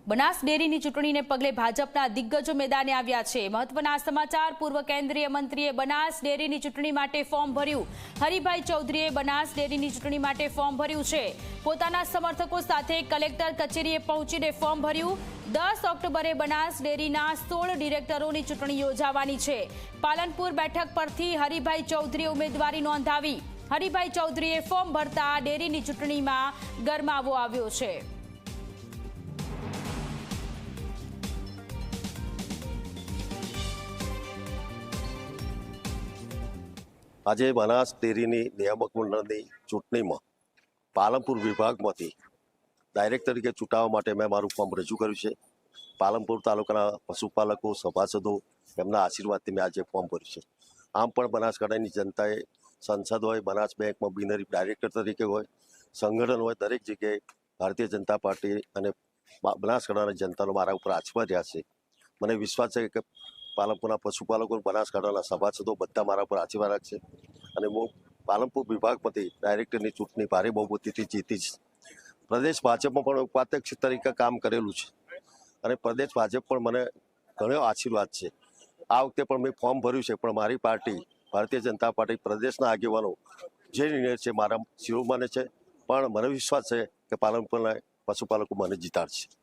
બનાસ ડેરીની ચૂંટણીને પગલે ભાજપના દિગ્ગજો મેદાને આવ્યા છે। મહત્વના સમાચાર। પૂર્વ કેન્દ્રીય મંત્રીએ બનાસ ડેરીની ચૂંટણી માટે ફોર્મ ભર્યું। હરિભાઈ ચૌધરીએ બનાસ ડેરીની ચૂંટણી માટે ફોર્મ ભર્યું છે। પોતાના સમર્થકો સાથે કલેક્ટર કચેરીએ પહોંચીને ફોર્મ ભર્યું। 10 ઓક્ટોબરે બનાસ ડેરીના 16 ડિરેક્ટરોની ચૂંટણી યોજાવાની છે। પાલનપુર બેઠક પરથી હરિભાઈ ચૌધરીએ ઉમેદવારી નોંધાવી। હરિભાઈ ચૌધરીએ ફોર્મ ભરતા ડેરીની ચૂંટણીમાં ગરમાવો આવ્યો છે। આજે બનાસ ડેરીની નિયામક મંડળની ચૂંટણીમાં પાલનપુર વિભાગમાંથી ડાયરેક્ટર તરીકે ચૂંટાવા માટે મેં મારું ફોર્મ રજૂ કર્યું છે। પાલનપુર તાલુકાના પશુપાલકો, સભાસદો એમના આશીર્વાદથી મેં આજે ફોર્મ ભર્યું છે। આમ પણ બનાસકાંઠાની જનતાએ સંસદ હોય, બનાસ બેંકમાં બિનહરીફ ડાયરેક્ટર તરીકે હોય, સંગઠન હોય, દરેક જગ્યાએ ભારતીય જનતા પાર્ટી અને બનાસકાંઠાના જનતાનો મારા ઉપર આશીર્વાદ રહ્યા છે। મને વિશ્વાસ છે કે પાલનપુરના પશુપાલકો, બનાસકાંઠાના સભાસદો બધા મારા પર આશીર્વાદ રાખશે અને હું પાલનપુર વિભાગમાંથી ડાયરેક્ટરની ચૂંટણી ભારે બહુમતીથી જીતીશ। પ્રદેશ ભાજપમાં પણ ઉપાધ્યક્ષ તરીકે કામ કરેલું છે અને પ્રદેશ ભાજપ પણ મને ઘણો આશીર્વાદ છે। આ વખતે પણ મેં ફોર્મ ભર્યું છે, પણ મારી પાર્ટી ભારતીય જનતા પાર્ટી પ્રદેશના આગેવાનો જે નિર્ણય છે મારા શિરોમાને છે, પણ મને વિશ્વાસ છે કે પાલનપુરના પશુપાલકો મને જીતાડશે।